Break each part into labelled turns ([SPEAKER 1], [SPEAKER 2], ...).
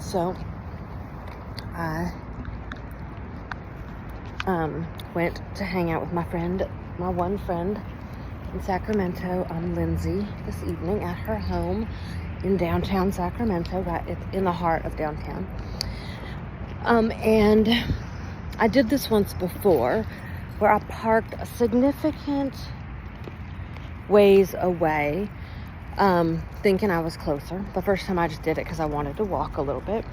[SPEAKER 1] So I went to hang out with my one friend in Sacramento, Lindsay, this evening at her home in downtown Sacramento, right in the heart of downtown. And I did this once before, where I parked a significant ways away, thinking I was closer. The first time I just did it because I wanted to walk a little bit.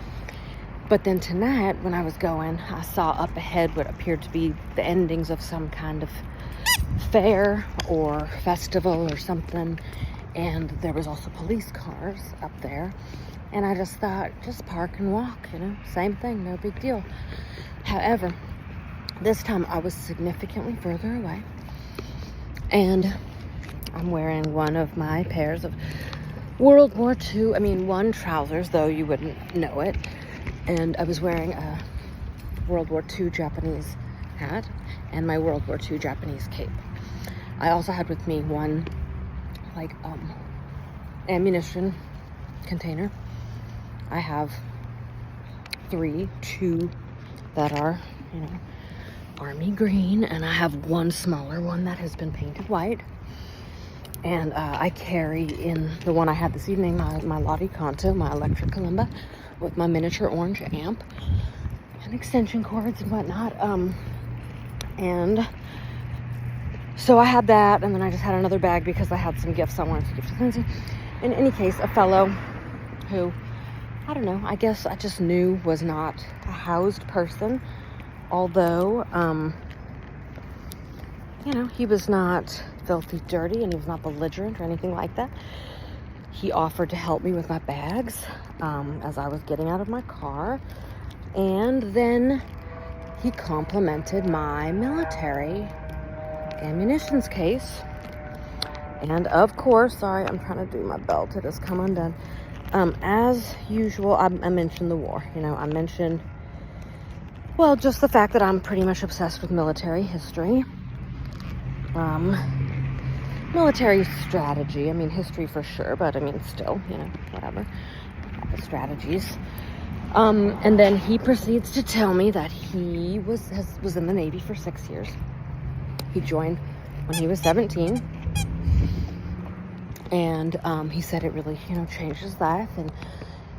[SPEAKER 1] But then tonight, when I was going, I saw up ahead what appeared to be the endings of some kind of fair or festival or something. And there was also police cars up there. And I just thought, just park and walk, same thing, no big deal. However, this time I was significantly further away. And I'm wearing one of my pairs of World War II, one trousers, though you wouldn't know it. And I was wearing a World War II Japanese hat and my World War II Japanese cape. I also had with me one, ammunition container. I have two that are, army green, and I have one smaller one that has been painted white. And I carry in the one I had this evening, my Lottie Kanto, my electric kalimba, with my miniature orange amp and extension cords and whatnot. And so I had that, and then I just had another bag because I had some gifts I wanted to give to Lindsay. In any case, a fellow who, I don't know, I guess I just knew was not a housed person, although, he was not filthy dirty, and he was not belligerent or anything like that. He offered to help me with my bags as I was getting out of my car, and then he complimented my military ammunitions case. And of course, sorry, I'm trying to do my belt, it has come undone. As usual, I mentioned the war. I mentioned, just the fact that I'm pretty much obsessed with military history. Military strategy. History for sure, but still, whatever. The strategies. And then he proceeds to tell me that he was in the Navy for 6 years. He joined when he was 17. And he said it really, changed his life, and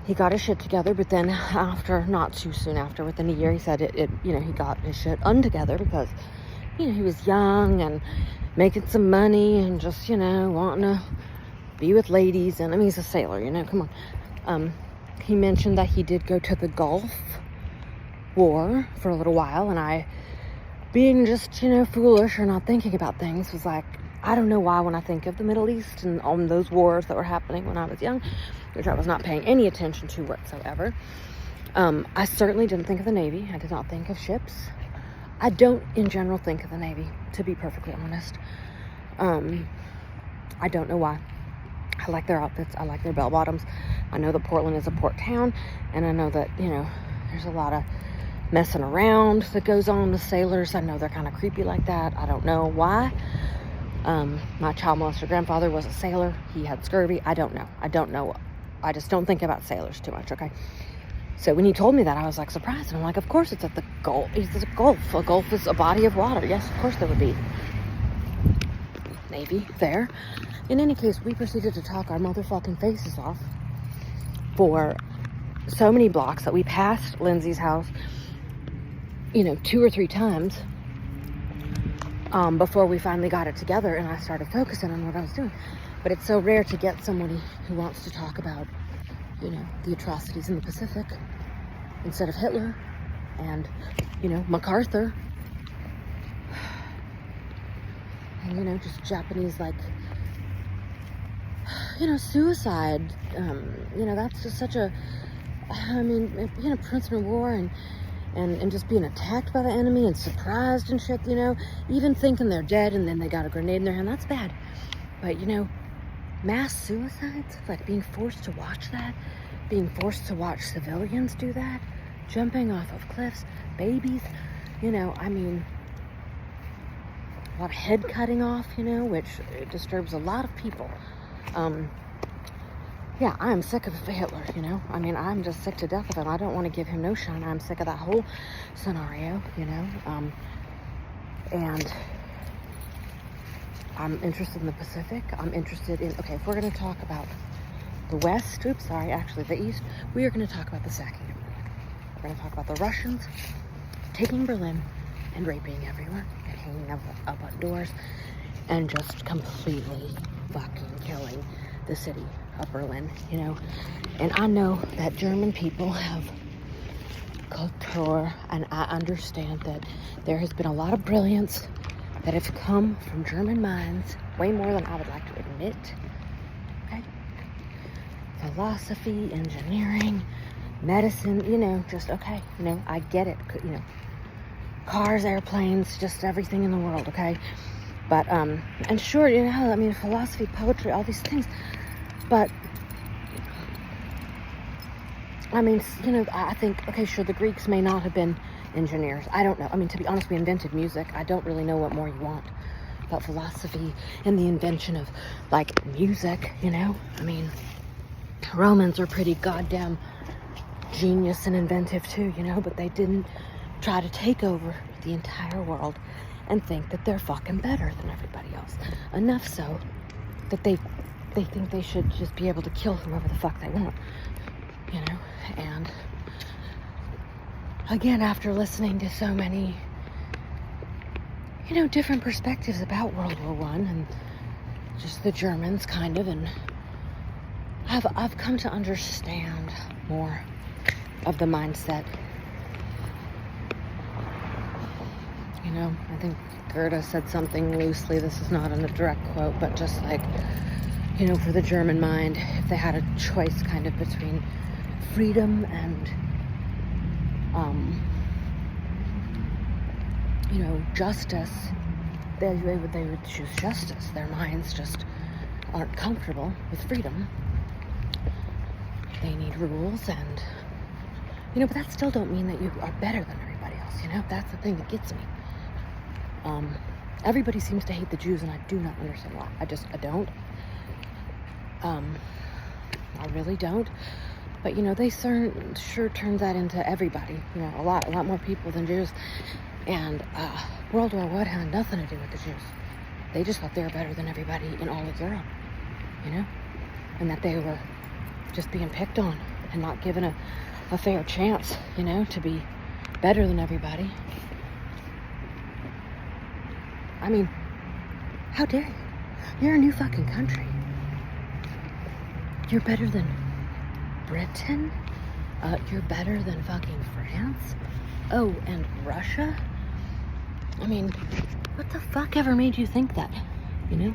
[SPEAKER 1] he got his shit together. But then not too soon after, within a year, he said he got his shit untogether because, he was young and making some money and just, wanting to be with ladies. And he's a sailor, come on. He mentioned that he did go to the Gulf War for a little while, and I, being just, foolish or not thinking about things, was like, I don't know why when I think of the Middle East and all those wars that were happening when I was young, which I was not paying any attention to whatsoever, I certainly didn't think of the Navy. I did not think of ships. I don't, in general, think of the Navy, to be perfectly honest. I don't know why. I like their outfits. I like their bell bottoms. I know that Portland is a port town, and I know that, there's a lot of messing around that goes on with sailors. I know they're kind of creepy like that. I don't know why. My child molester grandfather was a sailor. He had scurvy. I don't know. I just don't think about sailors too much, okay? So when he told me that, I was like surprised. And I'm like, of course it's at the Gulf. It's a Gulf. A Gulf is a body of water. Yes, of course there would be. Navy there. In any case, we proceeded to talk our motherfucking faces off for so many blocks that we passed Lindsay's house, 2 or 3 times before we finally got it together and I started focusing on what I was doing. But it's so rare to get somebody who wants to talk about, the atrocities in the Pacific instead of Hitler and, MacArthur. And, just Japanese, suicide. That's just such a, prisoner of war and just being attacked by the enemy and surprised and shit, even thinking they're dead and then they got a grenade in their hand. That's bad. But, mass suicides, being forced to watch that, being forced to watch civilians do that, jumping off of cliffs, babies, a lot of head cutting off, which disturbs a lot of people. yeah, I'm sick of Hitler, you know? I mean, I'm just sick to death of him. I don't want to give him no shine. I'm sick of that whole scenario, you know? And I'm interested in the Pacific. I'm interested in, okay, if we're going to talk about the West, actually the East, we are going to talk about the sacking of Berlin. We're going to talk about the Russians taking Berlin and raping everyone and hanging up doors and just completely fucking killing the city of Berlin, you know. And I know that German people have culture, and I understand that there has been a lot of brilliance that has come from German minds, way more than I would like to admit. Okay? Philosophy, engineering, medicine, you know, just okay, you know, I get it, you know. Cars, airplanes, just everything in the world, okay? But, and sure, you know, I mean, philosophy, poetry, all these things. But, I mean, you know, I think, okay, sure, the Greeks may not have been engineers. I don't know. I mean, to be honest, we invented music. I don't really know what more you want about philosophy and the invention of, like, music, you know? I mean, Romans are pretty goddamn genius and inventive too, you know? But they didn't try to take over the entire world and think that they're fucking better than everybody else. Enough so that they think they should just be able to kill whoever the fuck they want, you know? And again, after listening to so many, you know, different perspectives about World War I and just the Germans kind of, and I've come to understand more of the mindset. You know, I think Goethe said something loosely, this is not in a direct quote, but just like, you know, for the German mind, if they had a choice kind of between freedom and, you know, justice, they would choose justice. Their minds just aren't comfortable with freedom. They need rules and, you know, but that still don't mean that you are better than everybody else, you know? That's the thing that gets me. Everybody seems to hate the Jews, and I do not understand why. I don't. I really don't. But, you know, they sure turned that into everybody. You know, a lot more people than Jews. And World War I had nothing to do with the Jews. They just thought they were better than everybody in all of Europe, you know? And that they were just being picked on and not given a fair chance, you know, to be better than everybody. I mean, how dare you? You're a new fucking country. You're better than Britain? You're better than fucking France? Oh, and Russia? I mean, what the fuck ever made you think that? You know?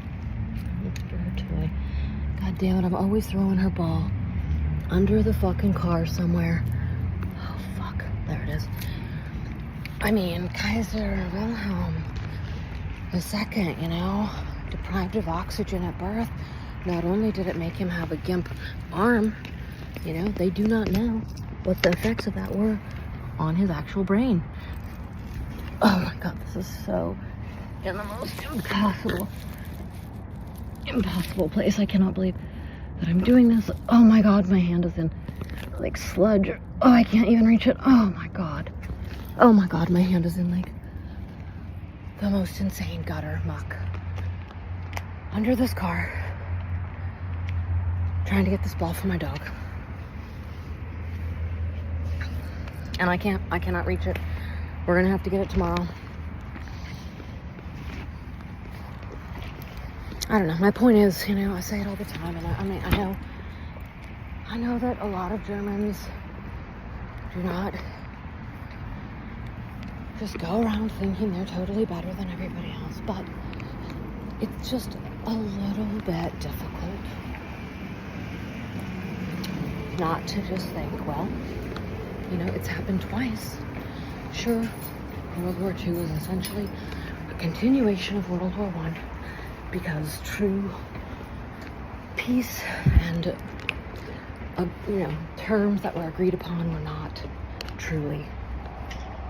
[SPEAKER 1] Look for her toy. God damn it, I'm always throwing her ball under the fucking car somewhere. Oh, fuck. There it is. I mean, Kaiser Wilhelm II, you know, deprived of oxygen at birth. Not only did it make him have a gimp arm, you know, they do not know what the effects of that were on his actual brain. Oh my god, this is so in the most impossible place. I cannot believe that I'm doing this. Oh my god, my hand is in like sludge. Oh, I can't even reach it. Oh my god. Oh my god, my hand is in like the most insane gutter muck under this car, trying to get this ball for my dog. And I cannot reach it. We're gonna have to get it tomorrow. I don't know. My point is, you know, I say it all the time, and I mean, I know that a lot of Germans do not just go around thinking they're totally better than everybody else, but it's just a little bit difficult not to just think, well, you know, it's happened twice. Sure, World War II was essentially a continuation of World War I, because true peace and, you know, terms that were agreed upon were not truly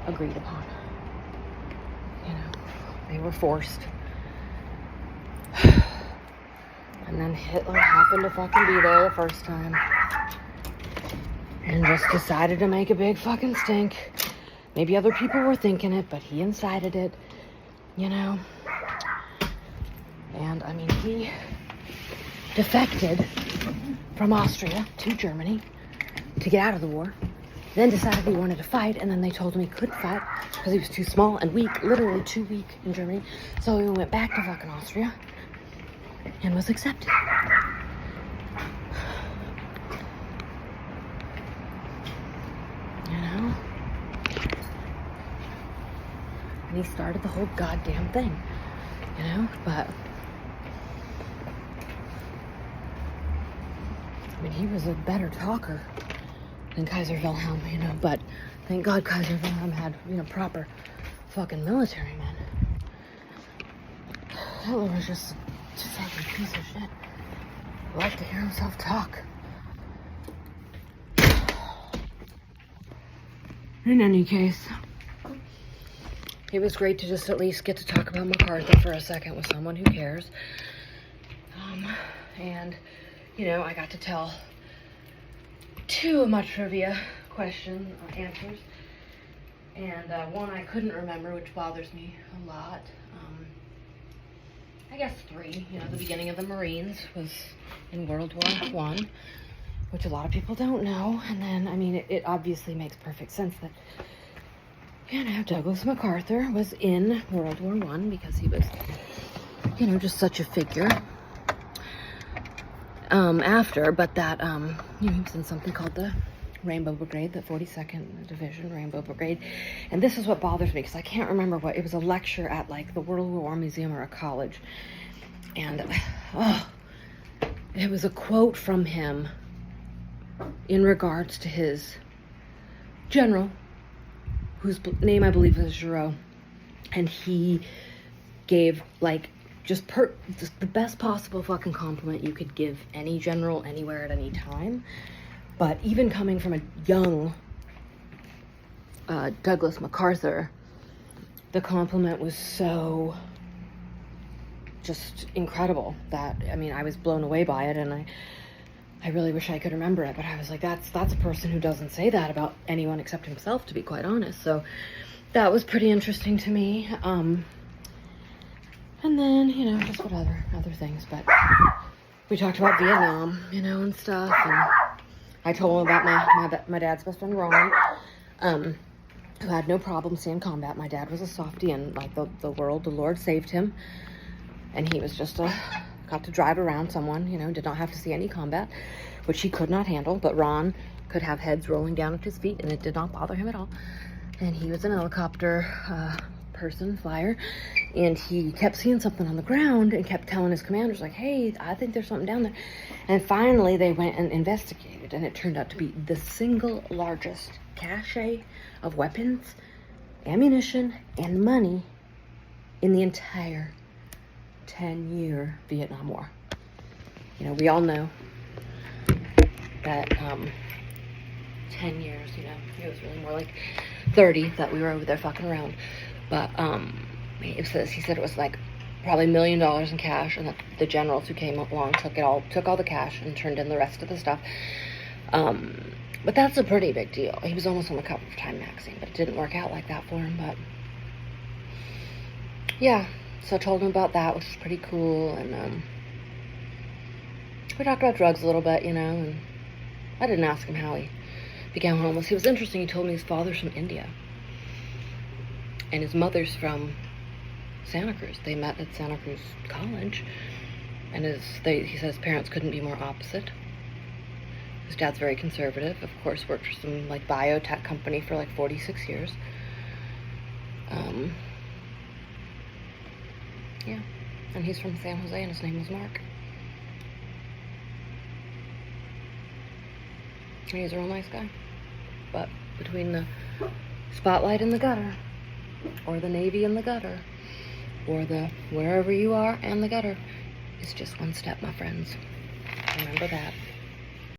[SPEAKER 1] agreed upon. You know, they were forced. And then Hitler happened to fucking be there the first time. And just decided to make a big fucking stink. Maybe other people were thinking it, but he incited it, you know. And, I mean, he defected from Austria to Germany to get out of the war. Then decided he wanted to fight, and then they told him he couldn't fight because he was too small and weak, literally too weak in Germany. So he went back to fucking Austria and was accepted. You know? And he started the whole goddamn thing, you know? But I mean, he was a better talker than Kaiser Wilhelm, you know, but thank God Kaiser Wilhelm had, you know, proper fucking military men. Hitler was just a fucking piece of shit. Liked to hear himself talk. In any case, it was great to just at least get to talk about MacArthur for a second with someone who cares. And, you know, I got to tell 2 of my trivia answers. And one I couldn't remember, which bothers me a lot. I guess 3. You know, the beginning of the Marines was in World War I, which a lot of people don't know. And then, I mean, it obviously makes perfect sense that, you know, Douglas MacArthur was in World War I because he was, you know, just such a figure. But that, you know, he was in something called the Rainbow Brigade, the 42nd Division Rainbow Brigade. And this is what bothers me, because I can't remember what, it was a lecture at, like, the World War I Museum or a college. And, it was a quote from him in regards to his general, whose name I believe is Giraud. And he gave, like, just the best possible fucking compliment you could give any general anywhere at any time. But even coming from a young Douglas MacArthur, the compliment was so just incredible that, I mean, I was blown away by it, and I really wish I could remember it, but I was like, that's a person who doesn't say that about anyone except himself, to be quite honest. So that was pretty interesting to me. And then, you know, just what other things, but we talked about Vietnam, you know, and stuff, and I told him about my dad's best friend, Ron, who had no problem seeing combat. My dad was a softie, and, like, the Lord saved him, and he was just got to drive around someone, you know, did not have to see any combat, which he could not handle, but Ron could have heads rolling down at his feet, and it did not bother him at all. And he was an helicopter flyer, and he kept seeing something on the ground and kept telling his commanders, like, hey, I think there's something down there. And finally they went and investigated, and it turned out to be the single largest cache of weapons, ammunition, and money in the entire 10-year Vietnam War. You know, we all know that 10 years, you know, it was really more like 30 that we were over there fucking around. But he said it was like probably $1 million in cash, and that the generals who came along took all the cash and turned in the rest of the stuff. But that's a pretty big deal. He was almost on the cover of Time magazine, but it didn't work out like that for him. But yeah, so I told him about that, which was pretty cool. And we talked about drugs a little bit, you know, and I didn't ask him how he became homeless. He was interesting. He told me his father's from India and his mother's from Santa Cruz. They met at Santa Cruz College, and he said his parents couldn't be more opposite. His dad's very conservative, of course, worked for some, like, biotech company for like 46 years. Yeah, and he's from San Jose, and his name was Mark. He's a real nice guy. But between the spotlight in the gutter, or the Navy in the gutter, or the wherever you are and the gutter, it's just one step, my friends. Remember that.